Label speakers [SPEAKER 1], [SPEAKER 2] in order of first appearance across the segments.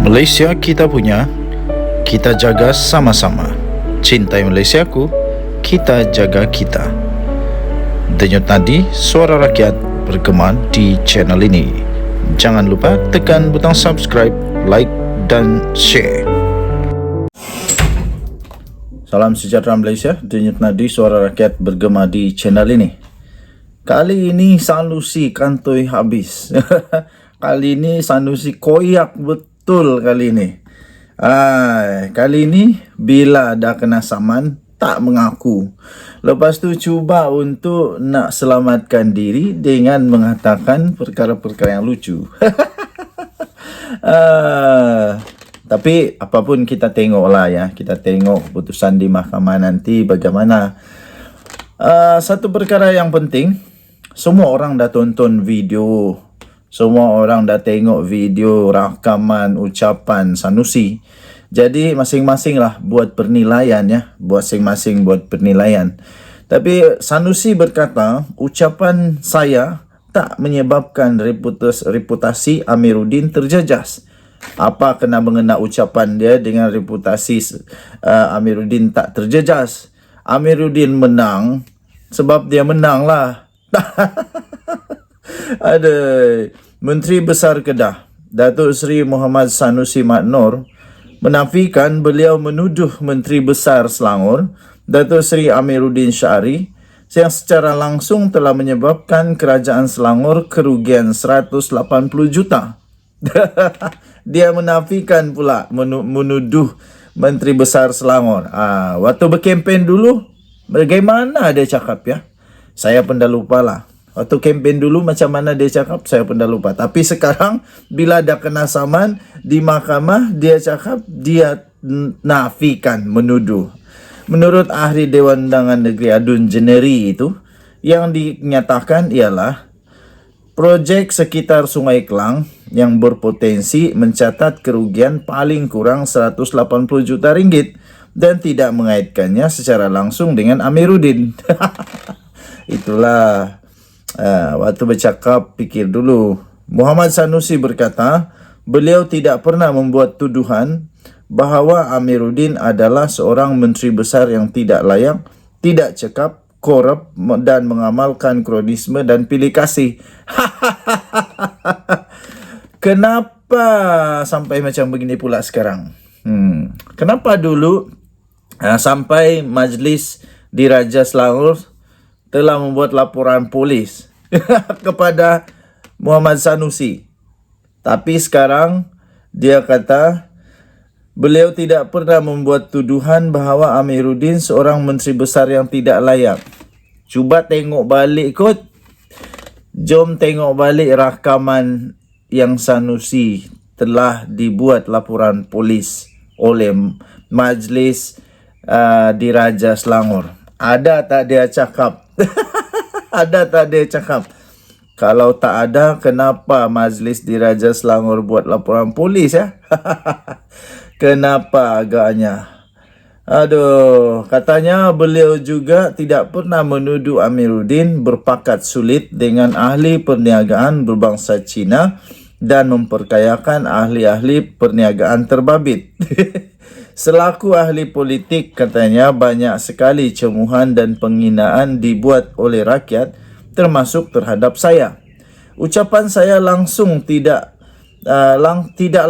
[SPEAKER 1] Malaysia kita punya, kita jaga sama-sama. Cintai Malaysiaku, kita jaga kita. Denyut nadi suara rakyat bergema di channel ini. Jangan lupa tekan butang subscribe, like dan share. Salam sejahtera Malaysia, denyut nadi suara rakyat bergema di channel ini. Kali ini Sanusi kantoi habis. Kali ini Sanusi koyak betul kali ini. Kali ini bila dah kena saman tak mengaku. Lepas tu cuba untuk nak selamatkan diri dengan mengatakan perkara-perkara yang lucu. Tapi apapun kita tengoklah ya. Kita tengok putusan di mahkamah nanti bagaimana. Satu perkara yang penting, semua orang dah tonton video, semua orang dah tengok video rakaman ucapan Sanusi. Jadi masing-masing lah buat penilaian ya, masing-masing buat penilaian. Tapi Sanusi berkata ucapan saya tak menyebabkan reputasi Amiruddin terjejas. Apa kena mengena ucapan dia dengan reputasi Amiruddin tak terjejas? Amiruddin menang sebab dia menang lah. Ada Menteri Besar Kedah Datuk Seri Muhammad Sanusi Mat Noor menafikan beliau menuduh Menteri Besar Selangor Datuk Seri Amiruddin Syari yang secara langsung telah menyebabkan kerajaan Selangor kerugian 180 juta. Dia menafikan pula menuduh Menteri Besar Selangor. Waktu berkempen dulu bagaimana dia cakap ya? Saya pun dah lupa lah. Waktu kempen dulu macam mana dia cakap, saya pun dah lupa. Tapi sekarang bila dah kena saman di mahkamah, dia cakap dia nafikan, menuduh. Menurut ahli Dewan Undangan Negeri Adun Jeneri itu, yang dinyatakan ialah projek sekitar Sungai Kelang yang berpotensi mencatat kerugian paling kurang 180 juta ringgit dan tidak mengaitkannya secara langsung dengan Amiruddin. Itulah waktu bercakap fikir dulu. Muhammad Sanusi berkata beliau tidak pernah membuat tuduhan bahawa Amiruddin adalah seorang menteri besar yang tidak layak, tidak cekap, korup dan mengamalkan kronisme dan pilih kasih. Kenapa sampai macam begini pula sekarang? Kenapa dulu sampai Majlis Diraja Selangor telah membuat laporan polis kepada Muhammad Sanusi. Tapi sekarang dia kata beliau tidak pernah membuat tuduhan bahawa Amiruddin seorang menteri besar yang tidak layak. Cuba tengok balik kot. Jom tengok balik rakaman yang Sanusi telah dibuat laporan polis oleh Majlis Diraja Selangor. Ada tak dia cakap? Ada tak dia cakap? Kalau tak ada, kenapa Majlis Diraja Selangor buat laporan polis ya? Kenapa agaknya? Aduh, katanya beliau juga tidak pernah menuduh Amiruddin berpakat sulit dengan ahli perniagaan berbangsa Cina dan memperkayakan ahli-ahli perniagaan terbabit. Selaku ahli politik, katanya banyak sekali cemuhan dan penghinaan dibuat oleh rakyat, termasuk terhadap saya. Ucapan saya langsung tidak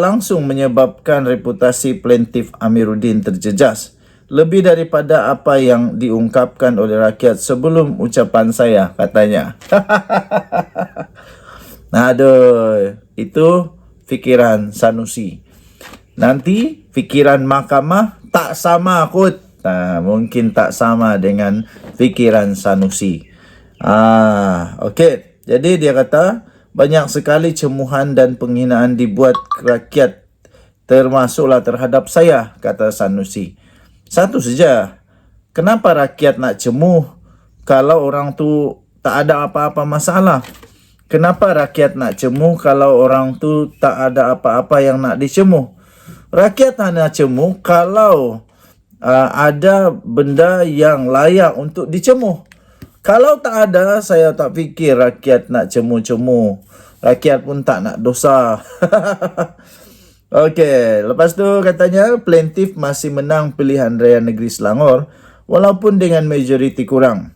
[SPEAKER 1] langsung menyebabkan reputasi plaintiff Amiruddin terjejas. Lebih daripada apa yang diungkapkan oleh rakyat sebelum ucapan saya, katanya. Aduh, itu fikiran Sanusi. Nanti fikiran mahkamah tak sama kot. Mungkin tak sama dengan fikiran Sanusi. Okey. Jadi dia kata banyak sekali cemuhan dan penghinaan dibuat rakyat, termasuklah terhadap saya, kata Sanusi. Satu saja. Kenapa rakyat nak cemuh kalau orang tu tak ada apa-apa masalah? Kenapa rakyat nak cemuh kalau orang tu tak ada apa-apa yang nak dicemuh? Rakyat hanya cemuh kalau ada benda yang layak untuk dicemuh. Kalau tak ada, saya tak fikir rakyat nak cemuh-cemuh. Rakyat pun tak nak dosa. Okey, lepas tu katanya plaintiff masih menang pilihan raya negeri Selangor walaupun dengan majoriti kurang.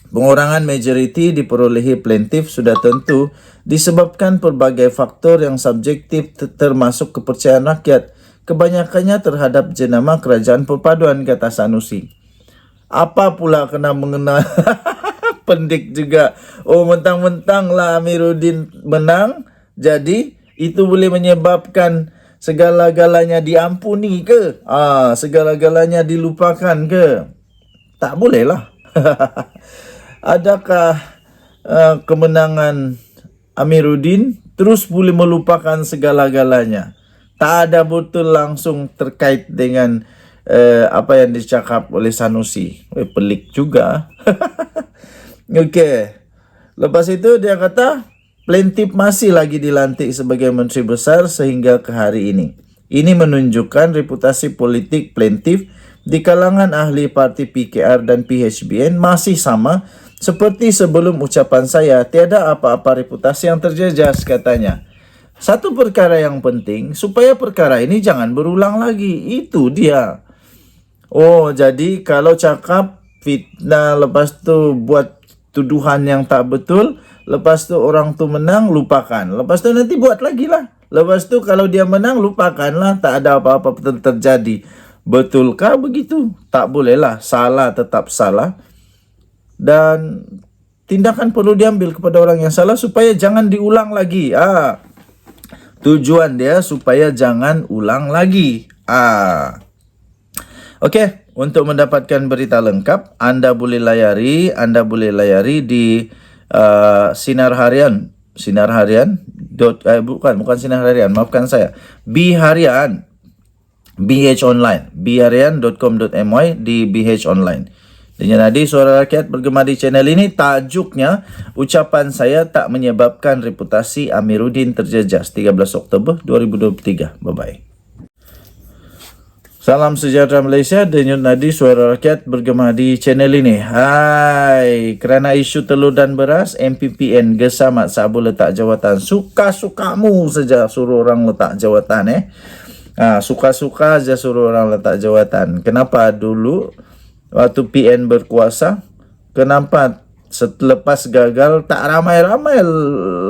[SPEAKER 1] Pengurangan majoriti diperolehi plaintiff sudah tentu disebabkan pelbagai faktor yang subjektif termasuk kepercayaan rakyat, kebanyakannya terhadap jenama kerajaan perpaduan, kata Sanusi. Apa pula kena mengenal pendik juga. Oh, mentang-mentang lah Amiruddin menang, jadi itu boleh menyebabkan segala-galanya diampuni ke? Segala-galanya dilupakan ke? Tak boleh lah. Adakah kemenangan Amiruddin terus boleh melupakan segala-galanya? Tak ada betul langsung terkait dengan apa yang dicakap oleh Sanusi. Pelik juga. Okey. Lepas itu dia kata plaintiff masih lagi dilantik sebagai Menteri Besar sehingga ke hari ini. Ini menunjukkan reputasi politik plaintiff di kalangan ahli parti PKR dan PHBN masih sama seperti sebelum ucapan saya. Tiada apa-apa reputasi yang terjejas, katanya. Satu perkara yang penting supaya perkara ini jangan berulang lagi. Itu dia. Oh, jadi kalau cakap fitnah, lepas tu buat tuduhan yang tak betul, lepas tu orang tu menang, lupakan. Lepas tu nanti buat lagi lah. Lepas tu kalau dia menang, lupakanlah. Tak ada apa-apa terjadi. Betulkah begitu? Tak bolehlah. Salah tetap salah. Dan tindakan perlu diambil kepada orang yang salah supaya jangan diulang lagi. Tujuan dia supaya jangan ulang lagi. Okey, untuk mendapatkan berita lengkap, anda boleh layari di Sinar Harian. Sinar Harian. Bukan Sinar Harian, maafkan saya. BHarian. BH Online. bharian.com.my di BH Online. Dengan Nadi Suara Rakyat bergema di channel ini. Tajuknya, ucapan saya tak menyebabkan reputasi Amiruddin terjejas. 13 Oktober 2023. Bye-bye. Salam sejahtera Malaysia. Denyut Nadi Suara Rakyat bergema di channel ini. Hai, kerana isu telur dan beras, MPPN gesa Mat Sabu letak jawatan. Suka-sukamu saja suruh orang letak jawatan. Suka-suka saja suruh orang letak jawatan. Kenapa dulu waktu PN berkuasa, kenapa selepas gagal tak ramai-ramai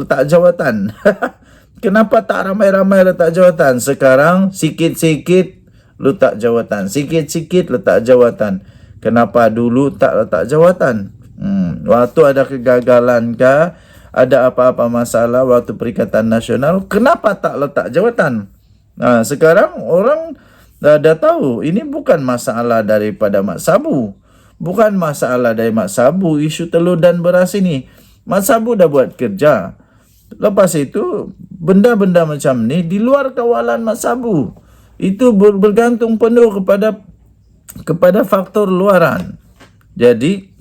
[SPEAKER 1] letak jawatan? Kenapa tak ramai-ramai letak jawatan? Sekarang sikit-sikit letak jawatan. Sikit-sikit letak jawatan. Kenapa dulu tak letak jawatan? Waktu ada kegagalan kah? Ada apa-apa masalah waktu Perikatan Nasional? Kenapa tak letak jawatan? Sekarang orang dah tahu ini bukan masalah daripada Mat Sabu. Bukan masalah dari Mat Sabu isu telur dan beras ini. Mat Sabu dah buat kerja. Lepas itu benda-benda macam ni di luar kawalan Mat Sabu. Itu bergantung penuh kepada faktor luaran. Jadi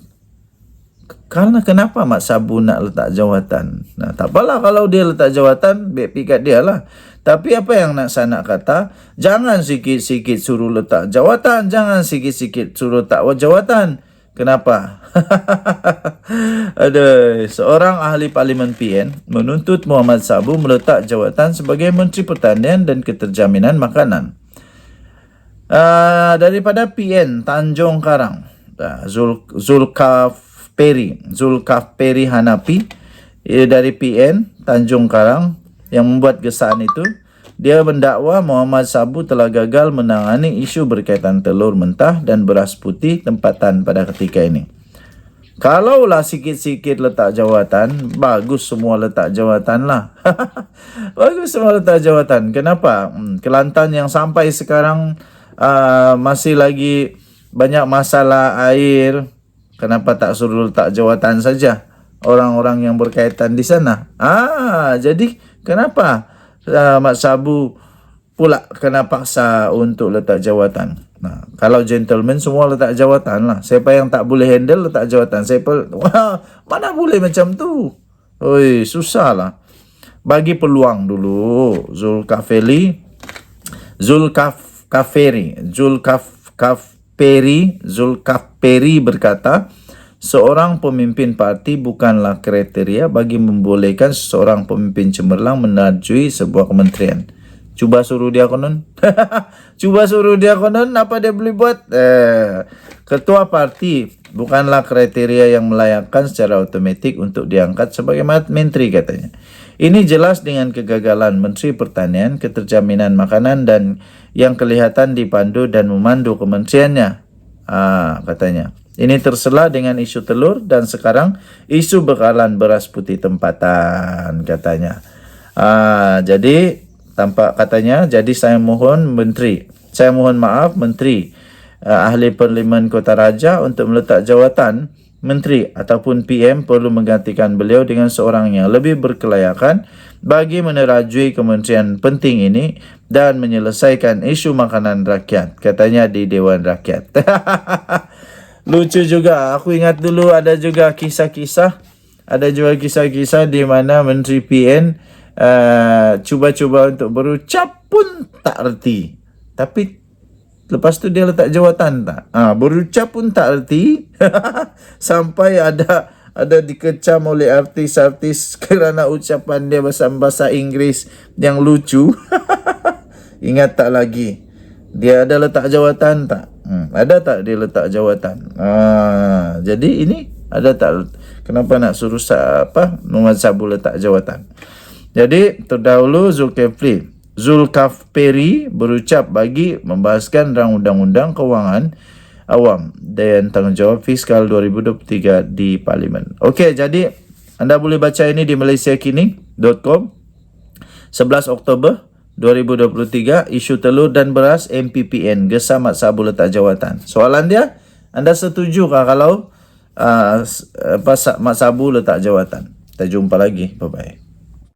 [SPEAKER 1] karena kenapa Mat Sabu nak letak jawatan? Tak apalah kalau dia letak jawatan, baik pikat dia lah. Tapi apa yang saya nak kata, jangan sikit-sikit suruh letak jawatan, jangan sikit-sikit suruh tak jawatan. Kenapa? Seorang ahli Parlimen PN menuntut Muhammad Sabu meletak jawatan sebagai Menteri Pertanian dan Keterjaminan Makanan. Daripada PN Tanjung Karang, Zulkafperi Hanapi, dari PN Tanjung Karang yang membuat gesaan itu. Dia mendakwa Muhammad Sabu telah gagal menangani isu berkaitan telur mentah dan beras putih tempatan pada ketika ini. Kalaulah sikit-sikit letak jawatan, bagus semua letak jawatan lah. Bagus semua letak jawatan. Kenapa? Kelantan yang sampai sekarang masih lagi banyak masalah air. Kenapa tak suruh letak jawatan saja orang-orang yang berkaitan di sana? Jadi kenapa Mat Sabu pula kena paksa untuk letak jawatan? Kalau gentleman semua letak jawatan lah. Siapa yang tak boleh handle letak jawatan. Mana boleh macam tu? Susah lah. Bagi peluang dulu. Zulkafperi berkata, seorang pemimpin parti bukanlah kriteria bagi membolehkan seseorang pemimpin cemerlang menajui sebuah kementerian. Cuba suruh dia konon. Cuba suruh dia konon, apa dia boleh buat? Ketua parti bukanlah kriteria yang melayakkan secara otomatik untuk diangkat sebagai menteri, katanya. Ini jelas dengan kegagalan Menteri Pertanian, Keterjaminan Makanan dan yang kelihatan dipandu dan memandu kementeriannya, katanya. Ini tersela dengan isu telur dan sekarang isu bekalan beras putih tempatan, katanya. Jadi tampak katanya, jadi saya mohon maaf Menteri Ahli Parlimen Kota Raja untuk meletak jawatan Menteri ataupun PM perlu menggantikan beliau dengan seorang yang lebih berkelayakan bagi menerajui kementerian penting ini dan menyelesaikan isu makanan rakyat, katanya di Dewan Rakyat. Lucu juga, aku ingat dulu ada juga kisah-kisah di mana Menteri PN cuba-cuba untuk berucap pun tak erti. Tapi lepas tu dia letak jawatan tak. Berucap pun tak erti. Sampai ada dikecam oleh artis-artis kerana ucapan dia bahasa Inggris yang lucu. Ingat tak lagi? Dia ada letak jawatan tak? Ada tak dia letak jawatan? Jadi ini ada tak? Kenapa nak suruh Muhammad Sabu letak jawatan? Jadi terdahulu Zulkifli berucap bagi membahaskan rang undang-undang kewangan awam dan tanggungjawab fiskal 2023 di Parlimen. Okey, jadi anda boleh baca ini di malaysiakini.com 11 Oktober 2023, isu telur dan beras MPPN gesa Mat Sabu letak jawatan. Soalan dia, anda setujukah kalau Mat Sabu letak jawatan? Kita jumpa lagi. Bye-bye.